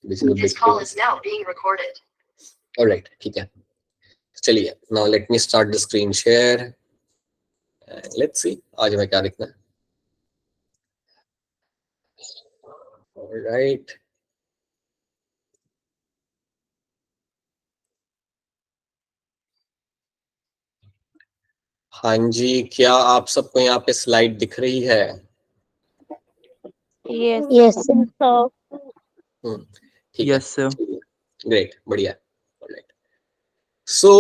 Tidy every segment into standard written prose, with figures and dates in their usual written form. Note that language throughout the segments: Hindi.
This call is now being recorded. Alright, ठीक है, चलिए now let me start the screen share and let's see आज हमें क्या लिखना है. Alright. हाँ जी, क्या आप सबको यहाँ पे स्लाइड दिख रही है? Yes, sir. ठीक है. Yes, sir. ग्रेट, बढ़िया. ऑलराइट, सो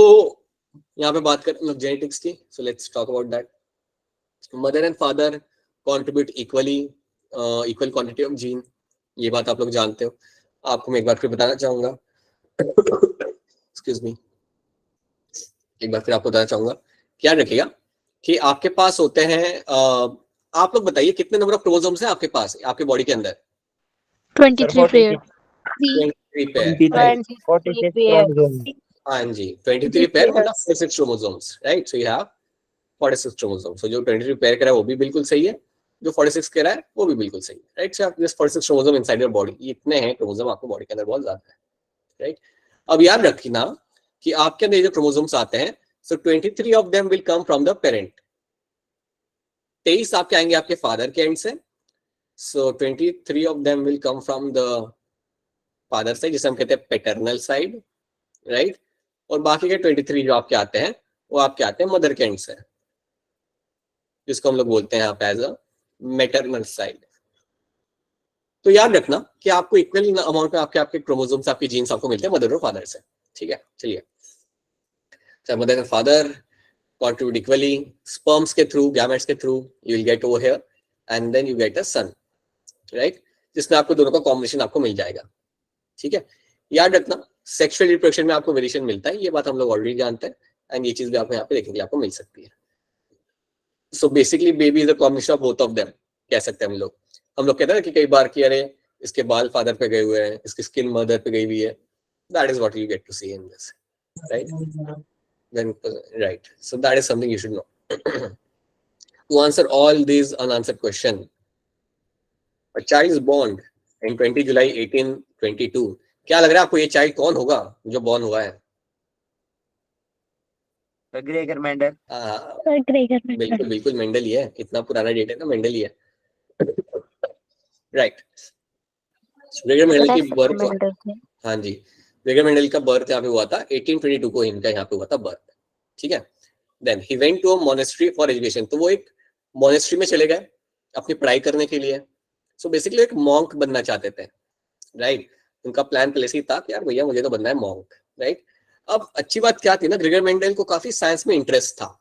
यहाँ पे बात करें लोग जेनेटिक्स की. So let's talk about that. Mother and father contribute equally, equal quantity of gene. ये बात आप लोग जानते हो. आपको मैं एक बार फिर बताना चाहूंगा. एक्सक्यूज मी, एक बार फिर आपको बताना चाहूंगा. क्या रखिएगा कि आपके पास होते हैं, आप लोग बताइए कितने नंबर ऑफ क्रोमोसोम्स हैं आपके पास आपके बॉडी के अंदर? 23 pair. 23 पेयर. 46 chromosomes. हाँ जी, 23 पेयर मतलब 46 chromosomes, right. So you have 46 chromosomes. So जो 23 पेयर कह रहा है वो भी बिल्कुल सही है, जो 46 कह रहा है वो भी बिल्कुल सही है, राइट. सो आप just 46 chromosome inside your body. इतने हैं क्रोमोसोम आपको बॉडी के अंदर, बहुत ज्यादा है, राइट. अब याद रखना कि आपके अंदर जो क्रोमोसोम्स आते हैं, सो 23 of them will come from the parent. 23 आपके आएंगे आपके फादर के एंड से. सो 23 of them will come from the father side, जिसे हम कहते हैं पैटर्नल साइड, राइट. और बाकी के 23 जो आपके आते हैं वो आपके आते हैं मदर के एंड से, जिसको हम लोग बोलते हैं आप एज अ मैटरनल साइड. तो याद रखना कि आपको इक्वल अमाउंट में आपके आपके क्रोमोसोम्स, आपके जीन्स आपको मिलते हैं मदर और फादर से, ठीक है. चलिए, mother and father contribute equally. Sperms के थ्रू, gametes के through you will get over here and then you get a son, right, जिसमें आपको दोनों का कॉम्बिनेशन आपको मिल जाएगा, ठीक है. याद रखना सेक्सुअल रिप्रोडक्शन में आपको वेरिएशन मिलता है, ये बात हम लोग ऑलरेडी जानते हैं, एंड ये चीज भी आपको यहाँ पे देखने के लिए आपको मिल सकती है. So basically baby is a combination of both of them, कह सकते हैं हम लोग. हम लोग कहते हैं कि कई बार कि अरे इसके बाल फादर पे गए हुए हैं, इसकी स्किन मदर पे गई हुई है. That is what you get to see in this, right. Then right, so that is something you should know. To answer all these unanswered question, a child is born in 20 July 1822. क्या लग रहा है आपको ये चाइल्ड कौन होगा जो बॉर्न हुआ है? Gregor Mendel. बिल्कुल बिल्कुल मेंडल ही है. इतना पुराना डेट है ना, मेंडल ही है, राइट. ग्रेगर मेंडल की बर्थ, हाँ जी, ग्रेगर मेंडल का बर्थ यहाँ पे हुआ था 1822 को, इनका यहाँ पे हुआ था बर्थ, ठीक है. Then he went to a monastery for education. तो वो एक मोनेस्ट्री में चले गए अपनी पढ़ाई करने के लिए. सो बेसिकली एक मॉन्क बनना चाहते थे, राइट. उनका प्लान पहले से ही था कि यार भैया मुझे तो बनना है मॉन्क, राइट. अब अच्छी बात क्या थी ना, ग्रेगर मेंडल को काफी साइंस में इंटरेस्ट था.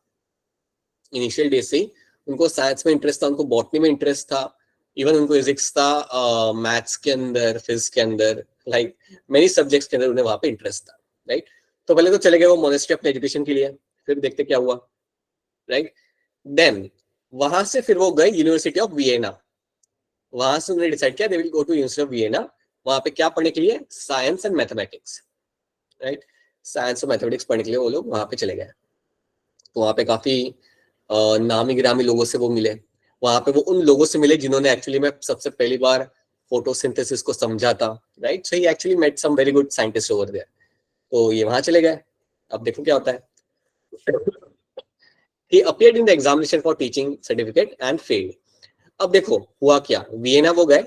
इनिशियल डे से ही उनको साइंस में इंटरेस्ट था, उनको बॉटनी में इंटरेस्ट था, इवन उनको फिजिक्स था, मैथ्स के अंदर, फिजिक्स के अंदर, लाइक मेनी सब्जेक्ट्स के अंदर उन्हें वहां पे इंटरेस्ट था, राइट. तो पहले तो चले गए वो मोनेस्ट्री अपने एजुकेशन के लिए, फिर देखते क्या हुआ, राइट. देन वहां से फिर वो गए यूनिवर्सिटी ऑफ वियना. वहां से उन्होंने डिसाइड किया they will go to university of Vienna. वहां पे क्या पढ़ने के लिए? Science and mathematics, right. Science और मैथमेटिक्स पढ़ने के लिए वो लोग वहां पे चले गए. तो वहां पे काफी नामी गिरामी लोगों से वो मिले. वहां पे वो उन लोगों से मिले जिन्होंने एक्चुअली में सबसे पहली बार फोटोसिंथेसिस को समझा था, right. So he actually met some very good scientist over there. तो ये वहां चले गए. अब देखो क्या होता है. He appeared in the examination for teaching certificate and failed. अब देखो हुआ क्या, वियना वो गए,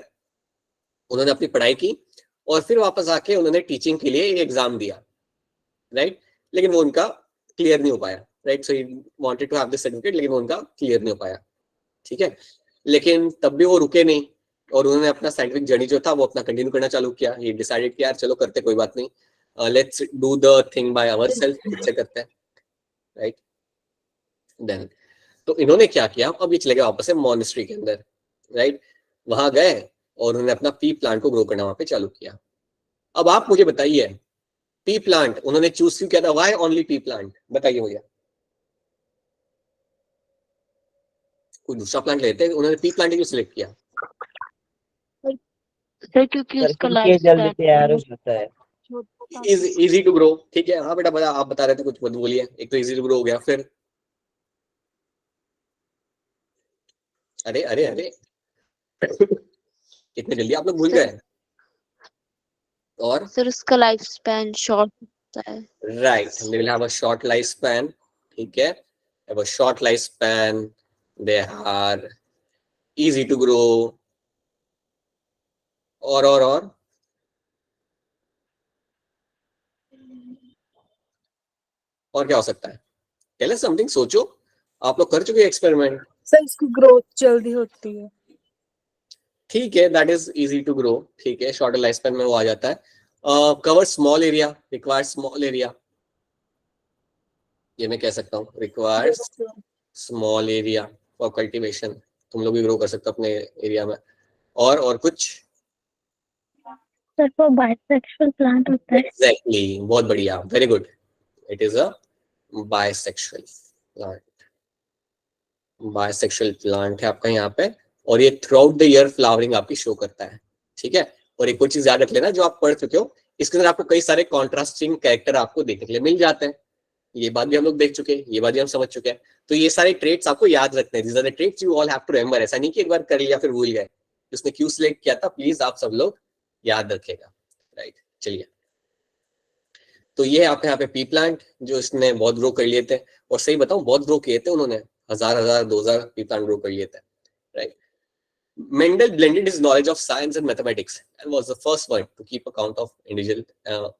उन्होंने अपनी पढ़ाई की और फिर वापस आके उन्होंने टीचिंग के लिए एक एग्जाम दिया, राइट. लेकिन वो उनका क्लियर नहीं हो पाया, right. So he wanted to have this certificate, लेकिन वो उनका क्लियर नहीं हो पाया, ठीक है. लेकिन तब भी वो रुके नहीं और उन्होंने अपना साइंटिफिक जर्नी जो था वो अपना कंटिन्यू करना चालू किया. ये डिसाइडेड कि यार चलो करते, कोई बात नहीं, let's do the thing by ourself, खुद से करते हैं, राइट. देन तो इन्होंने क्या किया, अब ये चले गए वापस से मॉनेस्ट्री के अंदर, राइट. वहां गए और उन्होंने अपना पी प्लांट को ग्रो करना वहां पे चालू किया. अब आप मुझे बताइए पी प्लांट उन्होंने चूज क्यों किया था? Why only P plant? बताइए मुझे. कोई दूसरा प्लांट लेते हैं, उन्होंने पी प्लांट क्यों सिलेक्ट किया? क्योंकि उसका ये जल्दी तैयार हो जाता है. इजी टू ग्रो, ठीक है. हाँ बेटा, आप बता रहे थे कुछ, बोलिए. एक तो इजी टू ग्रो हो गया, फिर अरे अरे अरे इतने जल्दी आप लोग भूल गए? और सर उसका लाइफ स्पैन शॉर्ट होता है. right, they will have a short lifespan. ठीक है, have a short lifespan, they are easy to grow. और क्या हो सकता है? टेल अस समथिंग, सोचो, आप लोग कर चुके एक्सपेरिमेंट. सर इसकी ग्रोथ जल्दी होती है. ठीक है, that is easy to grow. ठीक है, शॉर्टर लाइफ स्पैन में वो आ जाता है. Cover small area, required small area, ये मैं कह सकता हूँ, required small area for cultivation. तुम लोग भी ग्रो कर सकते हो अपने एरिया में. और कुछ? सर वो बाइसेक्सुअल प्लांट होता है. एग्जैक्टली, बहुत बढ़िया, very good. It is a bisexual plant. Bisexual plant है आपका यहाँ पे, और ये through out the year flowering आपकी शो करता है. ठीक है, और एक और चीज याद रख लेना, जो आप पढ़ चुके हो, इसके अंदर आपको कई सारे कॉन्ट्रास्टिंग कैरेक्टर आपको देखने के लिए मिल जाते हैं. ये बात भी हम लोग देख चुके हैं, ये बात भी हम समझ चुके हैं. तो ये सारे ट्रेट्स आपको याद रखने हैं. These are the traits you all have to remember. ऐसा नहीं कि एक बार कर लिया फिर भूल गए. उसने क्यों सिलेक्ट किया था, प्लीज आप सब लोग याद रखेगा. राइट, चलिए. तो ये आपके यहाँ पे पी प्लांट, जो इसने बहुत ग्रो कर लिए थे. और सही बताऊं, बहुत ग्रो किए थे उन्होंने, 1000 पी प्लांट ग्रो कर लिए थे. Right. Mendel blended his knowledge of science and mathematics and was the first one to keep account of individual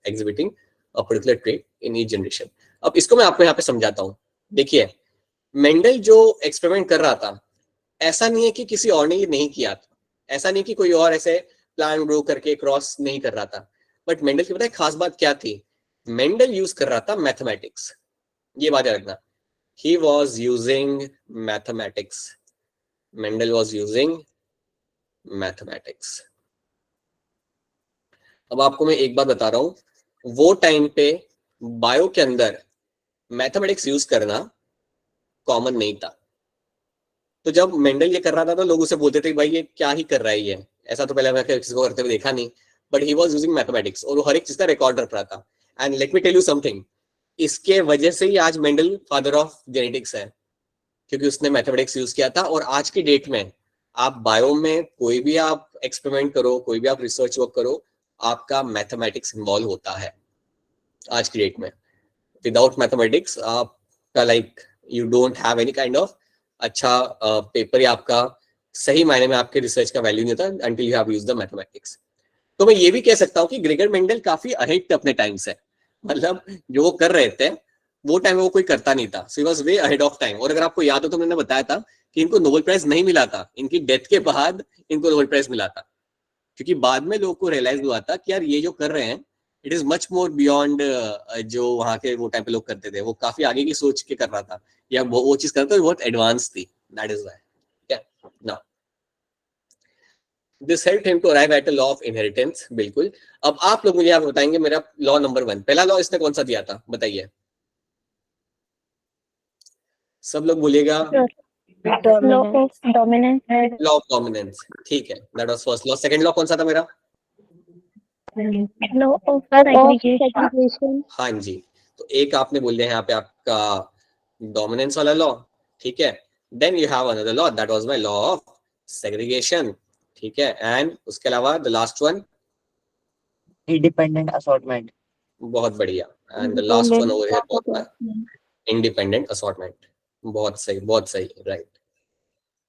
exhibiting a particular trait in each generation. अब इसको मैं आपको यहाँ पे समझाता हूँ. देखिए, मेंडल जो एक्सपेरिमेंट कर रहा था, ऐसा नहीं है कि किसी और ने ये नहीं किया था. ऐसा नहीं कि कोई और ऐसे प्लांट ग्रो करके क्रॉस नहीं कर रहा था. बट मेंडल की पता है खास बात क्या थी? मेंडल यूज कर रहा था मैथमेटिक्स. ये बात याद रखना. He was using mathematics. Mendel was using mathematics. अब आपको मैं एक बात बता रहा हूं, वो टाइम पे बायो के अंदर मैथमेटिक्स यूज करना कॉमन नहीं था. तो जब मेंडल ये कर रहा था तो लोग उसे बोलते थे भाई ये क्या ही कर रहा है ये, ऐसा तो पहले मैं किसी को करते हुए देखा नहीं. But he was using mathematics, और वो हर एक चीज का रिकॉर्ड रख रहा था. And let me tell you something, इसके वजह से ही आज मेंडल फादर ऑफ जेनेटिक्स है, क्योंकि उसने मैथमेटिक्स यूज किया था. और आज की डेट में आप बायो में कोई भी आप एक्सपेरिमेंट करो, कोई भी आप रिसर्च वर्क करो, आपका मैथमेटिक्स इन्वॉल्व होता है आज की डेट में. विदाउट मैथमेटिक्स आपका you don't have any kind of अच्छा पेपर, या आपका सही मायने में आपके रिसर्च का वैल्यू नहीं होता until you have used the mathematics. तो मैं ये भी कह सकता हूँ कि ग्रेगर मेंडल काफी अहेड अपने टाइम से. मतलब जो वो कर रहे थे वो टाइम में वो कोई करता नहीं था. So he was way ahead of time. और अगर आपको याद हो तो मैंने बताया था कि इनको नोबेल प्राइज नहीं मिला था, इनकी डेथ के बाद इनको नोबेल प्राइज मिला था. क्योंकि बाद में लोगों को रियलाइज हुआ था कि यार ये जो कर रहे हैं it is much more beyond जो वहां के वो टाइम पे लोग करते थे. वो काफी आगे की सोच के कर रहा था, या वो चीज करता था बहुत एडवांस थी. That is why. ठीक है ना. This help him to arrive at a law of inheritance. बिल्कुल. अब आप लोग मुझे आप बताएंगे मेरा लॉ नंबर 1, पहला लॉ इसने कौन सा दिया था, बताइए. सब लोग बोलिएगा. Law of dominance. Law of dominance. ठीक है, that was first law. Second law कौन सा था मेरा? Law of segregation. हाँ जी. तो एक आपने बोल दिया यहाँ पे आपका डोमिनेंस वाला लॉ. ठीक है. Then you have another law, that was my law of segregation. ठीक है. एंड उसके अलावा the last one, independent assortment. बहुत बढ़िया. And the last one over here बहुत इंडिपेंडेंट असॉर्टमेंट. बहुत सही, बहुत सही. Right,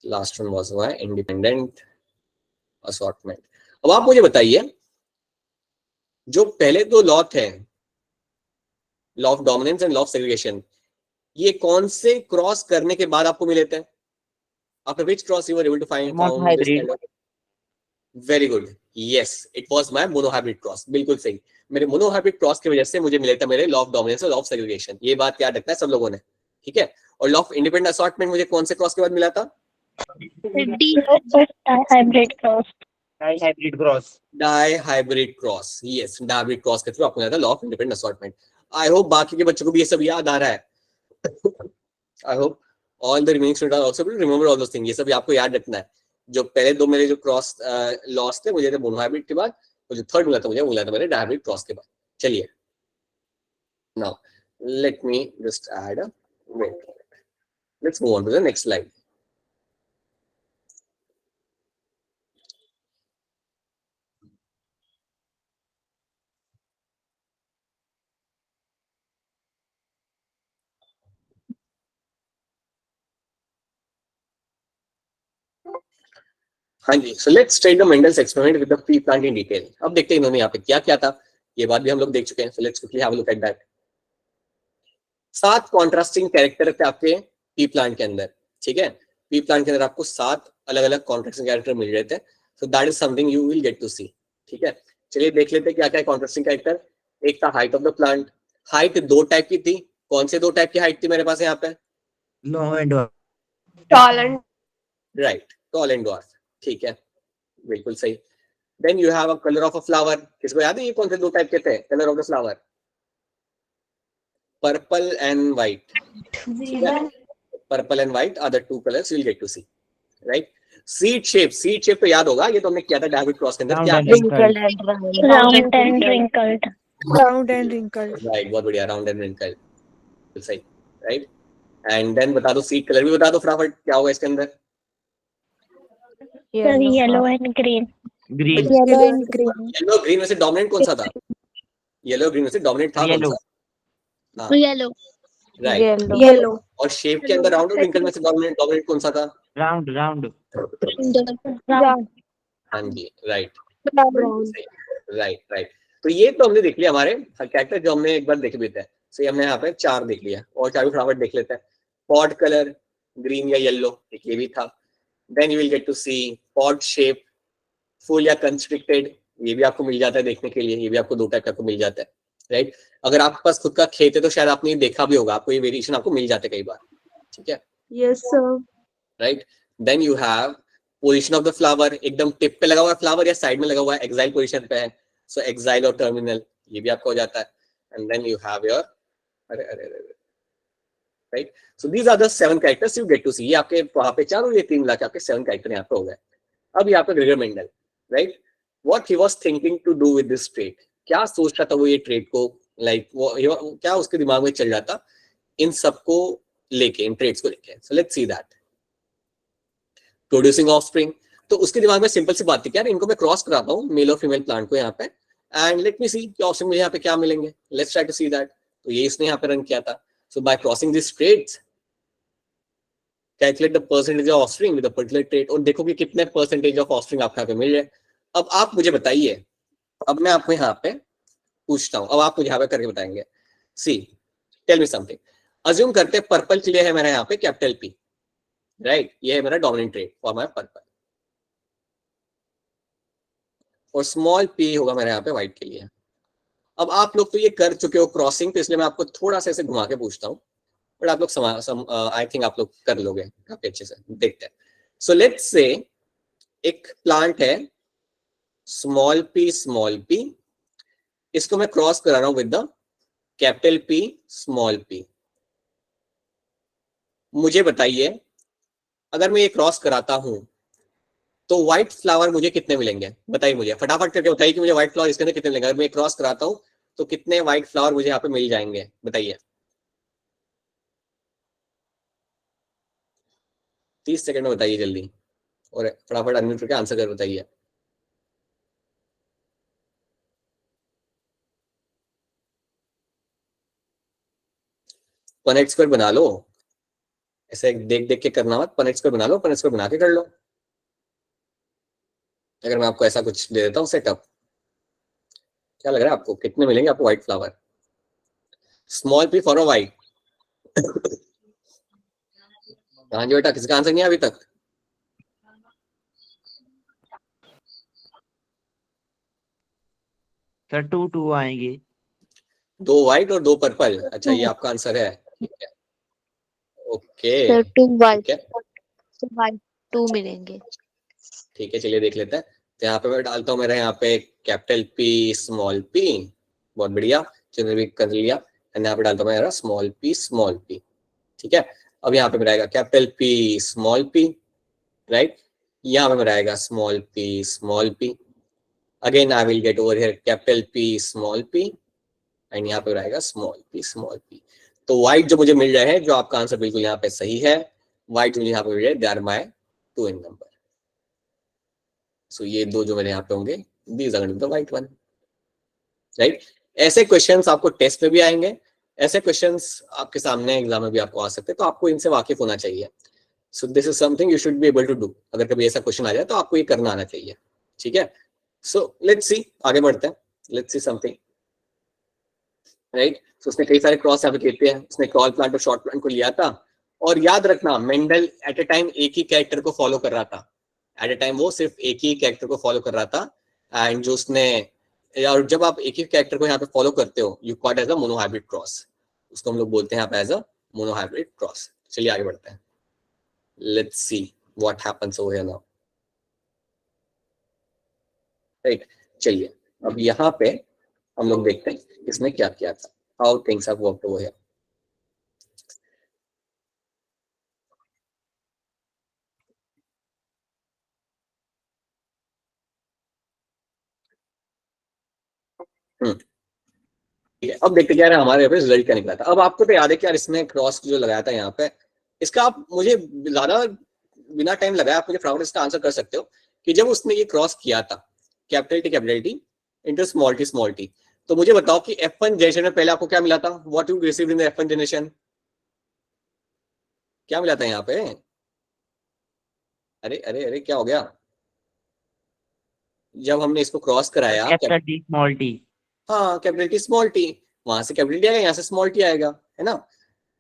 last one was why independent assortment. अब आप मुझे बताइए, जो पहले दो लॉ थे, law of dominance and law of segregation, ये कौन से क्रॉस करने के बाद आपको मिले थे? After which cross you were able to found this kind of. Very good. Yes, it was my monohybrid cross. बिल्कुल सही. मेरे मोनोहाइब्रिड क्रॉस की वजह से मुझे मिले थे मेरे लॉ ऑफ डोमिनेंस और लॉ ऑफ सेग्रीगेशन. ये बात याद रखना है सब लोगों ने. ठीक है. और लॉ ऑफ इंडिपेंडेंट असॉर्टमेंट मुझे कौन से क्रॉस के बाद मिला था? Hybrid cross. Hybrid cross. Dihybrid cross. Yes, dihybrid cross के थ्रू आपको मिला था law of independent assortment. I hope बाकी के बच्चों को भी ये सब याद आ रहा है. I hope all the remaining students are also remember all those things. ये सब आपको याद रखना है. जो पहले दो मेरे जो क्रॉस लॉस थे, मुझे थे मोनोहाइब्रिड के बाद, और जो थर्ड मिला था मुझे मिला था मेरे डाइहाइब्रिड क्रॉस के बाद. चलिए, now let me just add a wait. Let's move on to the next slide. हाँ जी, so let's study the Mendel's experiment with the pea plant in detail. अब देखते हैं इन्होंने यहाँ पे क्या क्या था, ये बात भी हम लोग देख चुके हैं। So let's quickly have a look at that. 7 contrasting character थे आपके पी प्लांट के अंदर, ठीक है। पी प्लांट के अंदर आपको 7 अलग अलग कॉन्ट्रास्टिंग कैरेक्टर मिल रहे थे। So that is something you will get to see, ठीक है। चलिए देख लेते हैं क्या क्या है कॉन्ट्रास्टिंग कैरेक्टर। एक था height of the plant. Height 2 type की थी। कौन से 2 टाइप की हाइट थी मेरे पास यहाँ पे? Long and short. Tall and right, tall and dwarf, ठीक है, बिल्कुल सही। Then you have a colour of a flower. किसको याद है ये कौन से 2 टाइप के थे colour of the flower? Purple and white. Purple and white are the 2 colours you will get to see, right. Seed shape तो याद होगा, ये तो हमने किया था डायगोनल क्रॉस के अंदर। Round क्या and है? wrinkled. Round and wrinkled. round and wrinkled. Right, बहुत बढ़िया, राउंड एंड रिंकल्ड, सही, राइट। एंड देन बता दो सीड कलर भी बता दो फटाफट, क्या होगा इसके अंदर? Sir, yellow and green. Green. Yellow and green. Yellow green में से डोमिनेंट कौन सा था? येलो ग्रीन में से डोमिनेंट था कौन Yellow. सा? हाँ, Yellow. राइट। Yellow. और शेप के अंदर राउंड और रिंकल में से डोमिनेंट कौन सा था? Round. Round. Round. हाँ जी, राइट, Brown. Right right. तो ये तो हमने देख लिया हमारे कैरेक्टर जो हमने एक बार देख भी थे। सो हमने यहाँ पे 4 देख लिया, और 4 भी फटाफट देख लेते हैं। पॉट कलर ग्रीन या येलो, एक ये भी था। Then you will get to see pod shape, full या कंस्ट्रिक्टेड, ये भी आपको मिल जाता है देखने के लिए। ये भी आपको 2 टाइप का आपको मिल जाता है, राइट। अगर आपके पास खुद का खेत है तो शायद आपने देखा भी होगा, आपको ये वेरिएशन आपको मिल जाते हैं कई बार, ठीक है, Yes, sir. Right. Then you have position of the flower, एकदम टिप पे लगा हुआ है फ्लावर या साइड में लगा हुआ है, एक्साइल पोजीशन पे है। सो एक्साइल और टर्मिनल, ये भी आपका हो जाता है। And then you have your अरे अरे अरे, right. So these are the 7 characters you get to see. ये आपके वहां पे 4 और ये 3 मिला के आपके 7 कैरेक्टर यहाँ पे हो गए। अब यहाँ पे Gregor Mendel, right, what he was thinking to do with this trait, क्या सोच रहा था वो ये ट्रेट को, लाइक वो क्या उसके दिमाग में चल रहा था इन सबको लेके, इन ट्रेट्स को लेके। So let's see that. Producing offspring, तो उसके दिमाग में सिंपल सी बात थी कि यार इनको मैं क्रॉस कराता हूँ मेल और फीमेल प्लांट को यहाँ पे, एंड लेट मी सी कि ऑफस्प्रिंग मुझे यहाँ पे क्या मिलेंगे, let's try to see that. तो ये इसने यहाँ पे रन किया था। So by crossing this traits calculate the percentage of offspring with a particular trait, और देखो कि कितने परसेंटेज ऑफ ऑफस्प्रिंग आपको यहाँ पे मिल रहे। अब आप मुझे बताइए, अब मैं आपको यहाँ पे पूछता हूँ, अब आप मुझे यहाँ पे करके बताएंगे। सी टेल मी समथिंग, अज्यूम करते हैं पर्पल के लिए है मेरा यहाँ पे कैपिटल पी, राइट, ये है मेरा dominant trait for my purple, और स्मॉल पी होगा मेरे यहाँ पे व्हाइट के लिए। अब आप लोग तो ये कर चुके हो क्रॉसिंग, तो इसलिए मैं आपको थोड़ा सा ऐसे घुमा के पूछता हूँ, बट आप लोग आई थिंक आप लोग कर लोगे काफी अच्छे से। देखते हैं। सो लेट्स से एक प्लांट है स्मॉल पी, इसको मैं क्रॉस करा रहा हूं with the capital P small P. मुझे बताइए अगर मैं ये क्रॉस कराता हूं तो व्हाइट फ्लावर मुझे कितने मिलेंगे? बताइए मुझे फटाफट करके बताइए कि मुझे व्हाइट फ्लावर इसके अंदर कितने मिलेंगे। अगर मैं क्रॉस कराता हूं तो कितने व्हाइट फ्लावर मुझे यहाँ पे मिल जाएंगे, बताइए। 30 सेकंड में बताइए जल्दी, और फटाफट अनम्यूट करके आंसर कर बताइए। पनेट स्क्वायर बना लो, ऐसे देख देख के करना मत, पनेट स्क्वायर बना लो, पनेट स्क्वायर बना के कर लो। अगर मैं आपको ऐसा कुछ दे देता हूँ सेटअप, क्या लग रहा है आपको कितने मिलेंगे आपको white flower? Small P for a white. हाँ जी बेटा, किसका आंसर नहीं है अभी तक? सर 2 आएंगे। 2 व्हाइट और 2 पर्पल, अच्छा ये आपका आंसर है, ठीक है, ओके, Sir, 2 white. ठीक है, So white 2 मिलेंगे. ठीक है, चलिए देख लेते हैं। तो यहाँ पे मैं डालता हूँ मेरे यहाँ पे कैपिटल पी स्मॉल पी, बहुत बढ़िया, चिन्ह भी कर लिया। एंड यहाँ पे डालता हूँ मेरा स्मॉल पी, ठीक है। अब यहाँ पे मेरा आएगा capital P small P, right, यहाँ पे मेरा आएगा small P, again I will get over here capital P small P, and यहाँ पे रहेगा स्मॉल पी। तो व्हाइट जो मुझे मिल रहा है, जो आपका आंसर बिल्कुल यहाँ पे सही है, व्हाइट मुझे यहाँ पे मिल रहा है, they are my 2 in number. So ये 2 जो मेरे यहाँ पे होंगे, these are the white one, right. ऐसे क्वेश्चंस आपको टेस्ट में भी आएंगे, ऐसे क्वेश्चंस आपके सामने एग्जाम में भी आपको आ सकते हैं, तो आपको इनसे वाकिफ होना चाहिए। So this is something you should be able to do. अगर कभी ऐसा क्वेश्चन आ जाए तो आपको ये करना आना चाहिए, ठीक है। सो लेट्स सी, आगे बढ़ते हैं, लेट्स सी समथिंग, राइट। तो उसने कई सारे क्रॉस यहाँ पे कहते हैं, उसने टॉल प्लांट और शॉर्ट प्लांट को लिया था। और याद रखना मेंडल एट ए टाइम एक ही कैरेक्टर को फॉलो कर रहा था, एट ए टाइम वो सिर्फ एक ही कैरेक्टर को फॉलो कर रहा था। एंड जो उसने, और जब आप एक ही कैरेक्टर को यहाँ पे फॉलो करते हो you called as a monohybrid cross, उसको हम लोग बोलते हैं यहाँ पे एज अ मोनोहाइब्रिड क्रॉस। चलिए आगे बढ़ते हैं, let's see what happens over here now, right. चलिए अब यहाँ पे हम लोग देखते हैं इसने क्या किया था, how things have worked over here. ठीक है, अब देखते क्या रहा हमारे पे रिजल्ट क्या निकला था। अब आपको तो याद है कि यार इसने क्रॉस जो लगाया था यहाँ पे, इसका आप मुझे ज्यादा बिना टाइम लगाया आप मुझे फटाफट इसका आंसर कर सकते हो कि जब उसने ये क्रॉस किया था capital T into small T, तो मुझे बताओ कि F1 जनरेशन में पहले आपको क्या मिला था, what you received in the F1 generation, क्या मिला था यहाँ पे? अरे अरे अरे क्या हो गया? जब हमने इसको क्रॉस कराया कैपिटल टी स्मॉल टी, हाँ कैपिटल टी स्मॉल टी, वहां से कैपिटल टी आएगा, यहाँ से स्मॉल टी आएगा, है ना।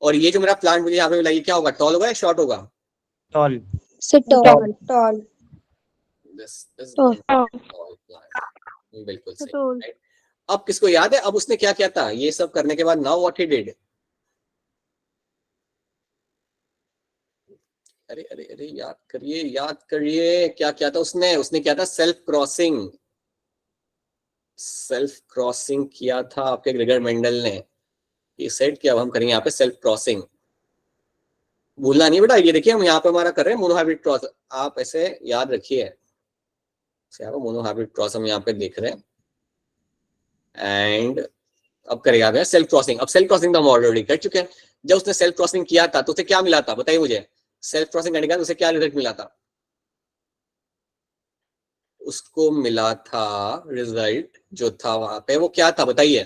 और ये जो मेरा प्लांट मुझे यहाँ पे मिला ये क्या होगा, टॉल होगा या शॉर्ट होगा? Tall, Tall. This is Tall. one tall plant. बिल्कुल सही, Tall. right? अब किसको याद है अब उसने क्या किया था ये सब करने के बाद, नाउ व्हाट ही डिड, अरे अरे अरे याद करिए क्या किया था उसने किया था सेल्फ क्रॉसिंग किया था आपके ग्रेगर मेंडल ने। ये सेट किया, अब हम करेंगे यहाँ पे सेल्फ क्रॉसिंग, भूलना नहीं बेटा। ये देखिए हम यहाँ पे हमारा कर रहे हैं मोनोहाइब्रिड क्रॉस, आप ऐसे याद रखिए, मोनोहाइब्रिड क्रॉस हम यहाँ पे देख रहे हैं। एंड अब करेगा सेल्फ क्रॉसिंग। अब सेल्फ क्रॉसिंग तो हम ऑलरेडी कर चुके हैं। जब उसने सेल्फ क्रॉसिंग किया था तो उसे क्या मिला था बताइए मुझे, सेल्फ क्रॉसिंग करने के बाद उसे क्या रिजल्ट मिला था? उसको मिला था रिजल्ट जो था वहां पे वो क्या था बताइए?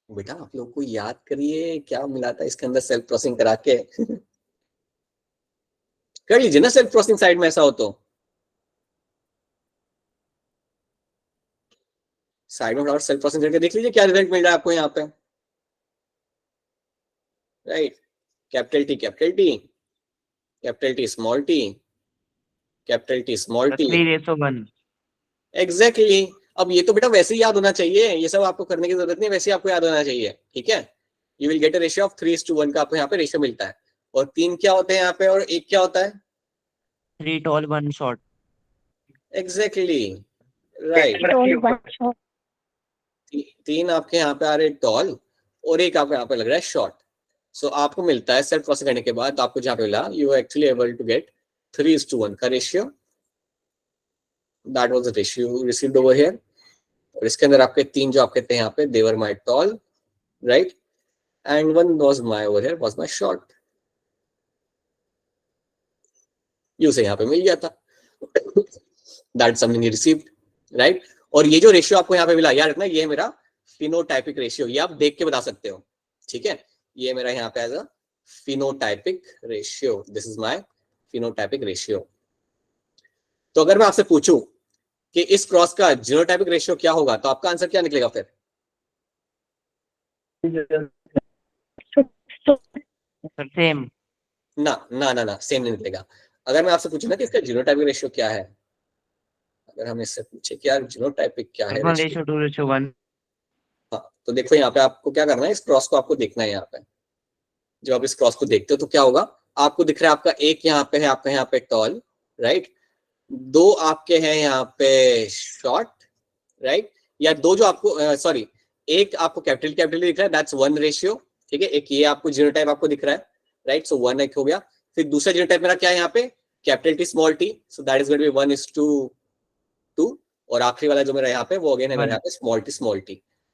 बेटा आप लोग को याद करिए क्या मिला था इसके अंदर सेल्फ क्रॉसिंग करा के कर लीजिए ना सेल्फ क्रॉसिंग साइड में ऐसा हो तो साइड में सेल्फ क्रॉसिंग करके देख लीजिए क्या रिजल्ट मिल रहा है आपको यहाँ पे, right. Capital T capital T small T, capital T small T, 3:1। Exactly. अब ये तो बेटा वैसे ही याद होना चाहिए, ये सब आपको करने की जरूरत नहीं, वैसे ही आपको याद होना चाहिए, ठीक है। You will get a ratio of 3:1 का आपको यहाँ पे रेशियो मिलता है। और 3 क्या होते हैं यहाँ पे और 1 क्या होता है? 3 tall 1 short. Exactly, right. Tall, one short. 3 आपके यहाँ पे आ रहे टॉल और 1 आपको यहाँ पे लग रहा है शॉर्ट। सो आपको मिलता है सेल्फ क्रॉसिंग करने के बाद आपको जहाँ पे मिला you actually able to get 3:1 का ratio, that was the ratio received over here. और इसके अंदर आपके 3 जो आपके थे यहाँ पे they were my tall, right, and 1 was my over here was my short, you say यहाँ पे मिल गया था that something you received, right. और ये जो रेशियो आपको यहाँ पे मिला याद रखना ये है मेरा फिनोटाइपिक रेशियो, ये आप देख के बता सकते हो, ठीक है। ये मेरा यहाँ पे as a phenotypic ratio, this is my phenotypic ratio. तो अगर मैं आपसे पूछूं कि इस क्रॉस का जीनोटाइपिक रेशियो क्या होगा तो आपका आंसर क्या निकलेगा फिर? सेम। ना सेम नहीं निकलेगा। अगर मैं आपसे पूछूं ना कि इसका जीनोटाइपिक रेशियो क्या है, अगर हम इससे पूछे कि यार जीनोटाइपिक क्या है रेशियो, 1:2:1। हाँ तो देखो यहाँ पे आपको क्या करना है, इस क्रॉस को आपको देखना है। यहाँ पे जब आप इस क्रॉस को देखते हो तो क्या होगा, आपको दिख रहा है आपका एक यहाँ पे है, आपका यहाँ पे टॉल, राइट, 2 आपके हैं यहाँ पे शॉर्ट, राइट, या 2 जो आपको सॉरी एक आपको कैपिटल दिख रहा है, दैट्स 1 रेशियो, ठीक है। एक ये आपको जीनोटाइप आपको दिख रहा है, राइट, सो 1 एक हो गया। फिर दूसरा जीनोटाइप मेरा क्या है यहाँ पे, capital T small T, so that is going to be 1:2, और आखिरी वाला जो मेरा यहाँ पे वो अगेन है मेरे यहाँ पे स्मॉल टी,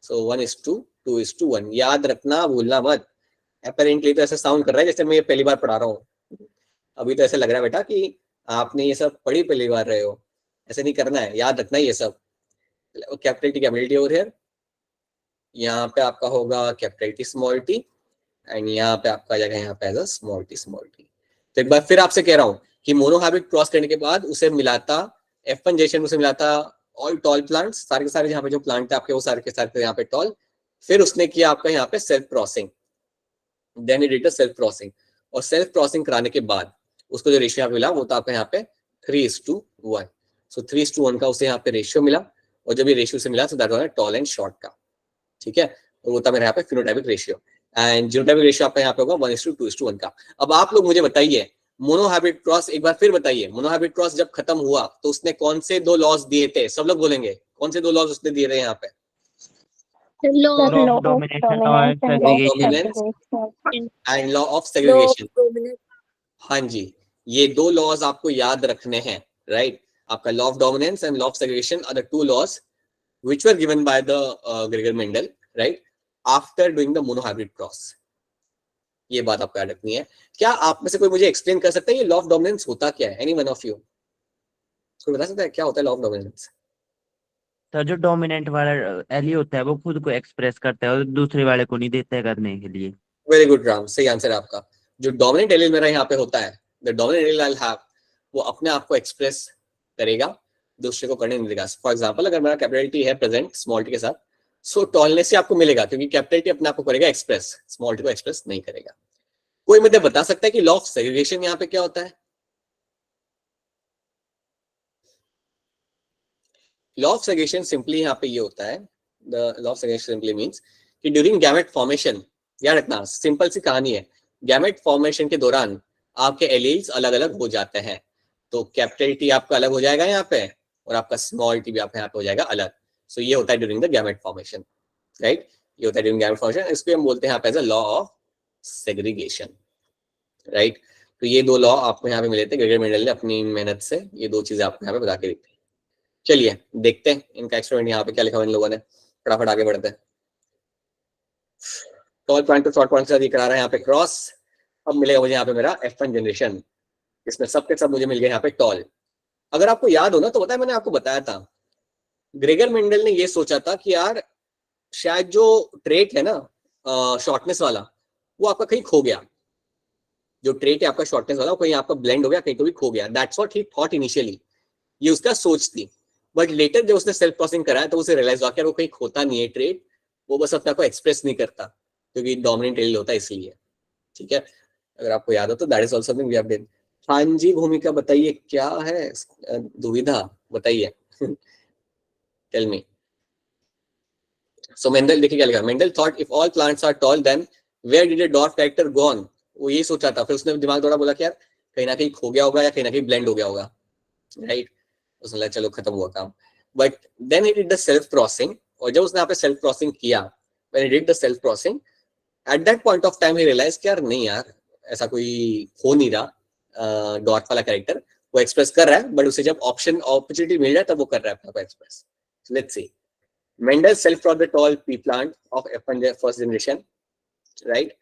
सो 1:2:1। याद रखना भूलना मत। अपेरेंटली तो ऐसा साउंड कर रहा है जैसे मैं ये पहली बार पढ़ा रहा हूँ, अभी तो ऐसा लग रहा है बेटा कि आपने ये सब पढ़ी पहली बार रहे हो, ऐसे नहीं करना है, याद रखना है ये सब। कैपिटल टी ओवर हियर, यहाँ पे आपका होगा capital T small T, and यहाँ पे आपका आ जाएगा यहाँ पे एज अ स्मॉल टी तो एक बार फिर आपसे कह रहा हूँ कि मोनोहैबिट क्रॉस करने के बाद उसे मिलाता F1 जनरेशन उसे मिलाता ऑल टॉल प्लांट्स, सारे के सारे यहाँ पे जो प्लांट थे आपके वो सारे के सारे यहाँ पे टॉल, फिर उसने किया आपका यहाँ पे self crossing, then he did self crossing, और सेल्फ क्रॉसिंग कराने के बाद उसको जो रेशियो यहाँ पे मिला वो था आपका यहाँ पे 3:1, सो 3:1 का उसे यहाँ पे रेशियो मिला, और जब ये रेशियो से मिला तो that was tall and short का, ठीक है, तो वो था मेरे यहाँ पे phenotypic ratio, and genotypic ratio आपका यहाँ पे होगा 1:2:1 का। अब आप लोग मुझे बताइए मोनोहैबिट क्रॉस, एक बार फिर बताइए मोनोहैबिट क्रॉस जब खत्म हुआ तो उसने कौन से 2 लॉस दिए थे, सब लोग बोलेंगे कौन से 2 लॉस उसने दिए थे यहाँ पे, Law Law of of domination dominance or and law law of of segregation. Dominance segregation. And law of law segregation. of dominance, हाँ जी, ये 2 लॉज आपको याद रखने हैं, राइट, आपका law of dominance and law of segregation are the 2 laws which were given by the Gregor Mendel, right, after doing the monohybrid cross. ये बात आपको याद रखनी है। क्या आप में से कोई मुझे एक्सप्लेन कर सकता है ये लॉ ऑफ डोमिनेंस होता क्या है? एनी वन ऑफ यू कोई बता सकता है क्या होता है लॉ ऑफ डोमिनेंस? तो जो डोमिनेंट वाला एली होता है वो खुद को एक्सप्रेस करता है और दूसरे वाले को नहीं देता है करने के लिए। वेरी गुड राम, सही आंसर है आपका। जो डोमिनेंट एलील मेरा यहाँ पे होता है, the dominant allele I will have, वो अपने आप को एक्सप्रेस करेगा, दूसरे को करने नहीं देगा। फॉर एग्जांपल अगर मेरा कैपिटल टी है प्रेजेंट स्मॉल टी के साथ, सो टॉलनेस से आपको मिलेगा क्योंकि कैपिटल टी अपने आप को करेगा एक्सप्रेस, स्मॉल टी को एक्सप्रेस नहीं करेगा। कोई मुझे बता सकता है कि लॉ ऑफ सेग्रीगेशन यहाँ पे क्या होता है? लॉ ऑफ सेग्रीगेशन सिंपली यहाँ पे ये होता है, the law of segregation simply means कि ड्यूरिंग गैमेट फॉर्मेशन, याद रखना सिंपल सी कहानी है, गैमेट फॉर्मेशन के दौरान आपके एलील्स अलग अलग हो जाते हैं, तो कैपिटल टी आपका अलग हो जाएगा यहाँ पे और आपका स्मॉल टी भी आपका यहाँ पे हो जाएगा अलग। सो ये होता है during the gamete formation, right, ये होता है ड्यूरिंग गैमेट फॉर्मेशन, इसको हम बोलते हैं यहाँ पे as a law of segregation, right. तो ये 2 लॉ आपको यहाँ पे मिले थे, ग्रेगर मेंडल ने अपनी मेहनत से ये 2 चीजें आपको यहाँ पे बता के दी थी। चलिए देखते हैं इनका एक्सपेरिमेंट यहाँ पे क्या लिखा हुआ इन लोगों ने, फटाफट आगे बढ़ते हैं। Tall point to short point से करा रहा है यहाँ पे क्रॉस, अब मिलेगा मुझे यहाँ पे मेरा F1 जनरेशन, इसमें सब के सब मुझे मिल गए यहाँ पे टॉल। अगर आपको याद हो ना तो बताया, मैंने आपको बताया था ग्रेगर मेंडल ने ये सोचा था कि यार शायद जो ट्रेट है ना शॉर्टनेस वाला वो आपका कहीं खो गया, जो ट्रेट है आपका शॉर्टनेस वाला वो कहीं आपका ब्लेंड हो गया, कहीं तो भी खो गया, that's what he thought initially, ये उसका सोच थी। बट लेटर जब उसने सेल्फ क्रॉसिंग कराया तो उसे रियलाइज हुआ कि वो कहीं खोता नहीं है ट्रेट, वो बस अपने आप को एक्सप्रेस नहीं करता क्योंकि डोमिनेंट एलील होता है इसलिए, ठीक है। अगर आपको याद हो तो that is also something we have did. हाँ जी भूमिका बताइए क्या है दुविधा, बताइए टेल मी। सो मेंडल देखिए क्या लिखा, Mendel thought if all plants are tall then where did the dwarf character go on, वो ये सोचा था, फिर उसने दिमाग दौड़ा, बोला कि यार कहीं ना कहीं खो गया होगा या कहीं ना कहीं ब्लेंड हो गया होगा, राइट, उसने लगा चलो खत्म हुआ काम। But then he did the self crossing, और जब उसने यहाँ पे सेल्फ क्रॉसिंग किया, when he did the self crossing at that point of time he realise कि यार नहीं यार ऐसा कोई हो नहीं रहा, डॉट वाला कैरेक्टर वो एक्सप्रेस कर रहा है, बट उसे जब ऑप्शन अपॉर्चुनिटी मिल रहा है तब वो कर रहा है अपना express. Let's see, Mendel self cross the tall P plant of F1 first generation, right,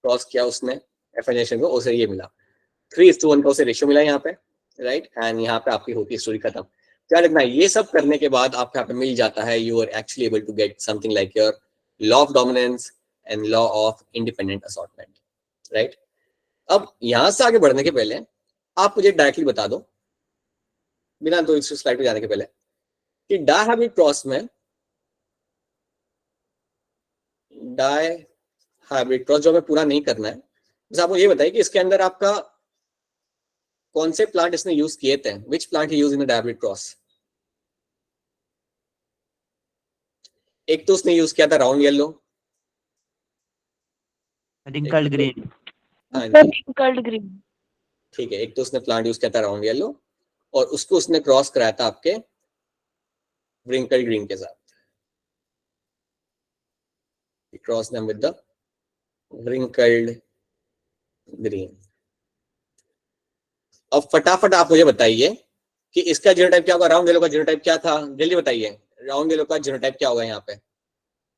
cross किया उसने F1 जनरेशन को, उसे ये मिला 3:1 का उसे रेशियो मिला यहाँ पे, राइट, एंड यहाँ पे आपकी होती है स्टोरी खत्म। क्या रखना, ये सब करने के बाद आपको यहाँ पे मिल जाता है, you are actually able to get something like your law of dominance and law of independent assortment, right. अब यहां से आगे बढ़ने के पहले आप मुझे डायरेक्टली बता दो, बिना तो इस स्लाइड पे जाने के पहले, कि डायहाब्रिड क्रॉस में, डायहाब्रिड क्रॉस जो हमें पूरा नहीं करना है, बस आपको ये बताइए कि इसके अंदर आपका कौन से प्लांट इसने यूज किए थे, which plant he use in the dihybrid cross. एक तो उसने यूज किया था राउंड येलो, रिंकल्ड ग्रीन। हाँ जी Wrinkled green. ठीक है, एक तो उसने प्लांट यूज किया था राउंड येलो और उसको उसने क्रॉस कराया था आपके व्रिंकल्ड ग्रीन के साथ, cross them with the wrinkled green. अब फटाफट आप मुझे बताइए कि इसका जीनोटाइप क्या होगा, राउंड येलो का जीनोटाइप क्या था, जल्दी बताइए, राउंड येलो का जीनोटाइप क्या होगा यहाँ पे।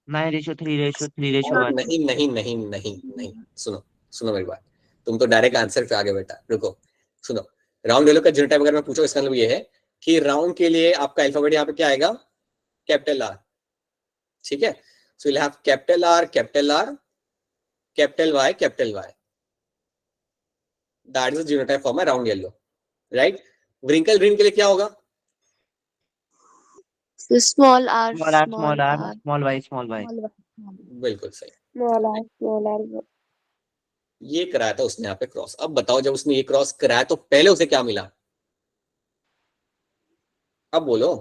9:3:3:1। नहीं नहीं नहीं नहीं नहीं, सुनो सुनो मेरी बात, तुम तो डायरेक्ट आंसर पे आगे बेटा, रुको सुनो। राउंड येलो का जीनोटाइप अगर मैं पूछूं, इसका मतलब ये है कि राउंड के लिए आपका अल्फाबेट यहाँ पे क्या आएगा, कैपिटल आर, ठीक है। So you have capital R capital Y, that is the genotype form है round yellow, right. Wrinkle green के लिए क्या होगा? Small R, small R, small R, small Y, small Y. बिल्कुल सही। Small R. ये कराया था उसने यहाँ पे क्रॉस। अब बताओ जब उसने ये क्रॉस कराया तो पहले उसे क्या मिला? अब बोलो,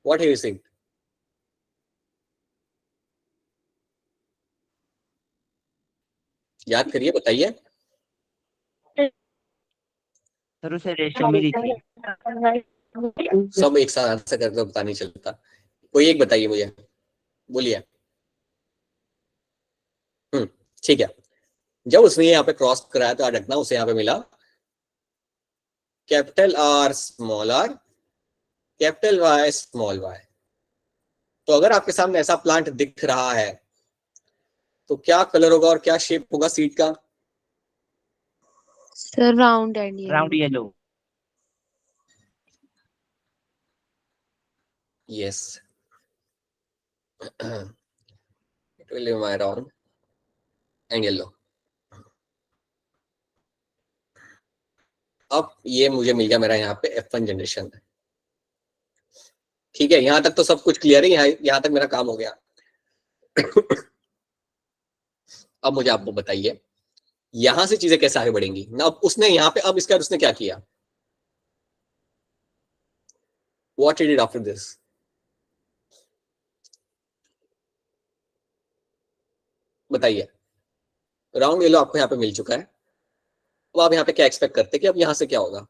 व्हाट हैव यू सीन? याद करिए, बताइए। सर उसे रेशियो मिली थी। सब एक साथ आंसर करके तो पता नहीं चलता, कोई एक बताइए मुझे, बोलिए। ठीक है। जब उसने यहाँ पे क्रॉस कराया तो याद रखना उसे यहाँ पे मिला capital R small R, capital Y small Y. तो अगर आपके सामने ऐसा प्लांट दिख रहा है तो क्या कलर होगा और क्या शेप होगा सीड का? Sir round and round yellow. Yes, it will be my round and yellow. अब ये मुझे मिल गया मेरा यहाँ पे F1 जनरेशन। ठीक है, यहां तक तो सब कुछ क्लियर है, यहाँ तक मेरा काम हो गया। अब मुझे आपको बताइए यहां से चीजें कैसे आगे बढ़ेंगी ना। अब उसने यहाँ पे, अब इसके बाद उसने क्या किया? What he did after this? बताइए। राउंड येलो आपको यहाँ पे मिल चुका है, अब आप यहाँ पे क्या एक्सपेक्ट करते हैं कि अब यहाँ से क्या होगा?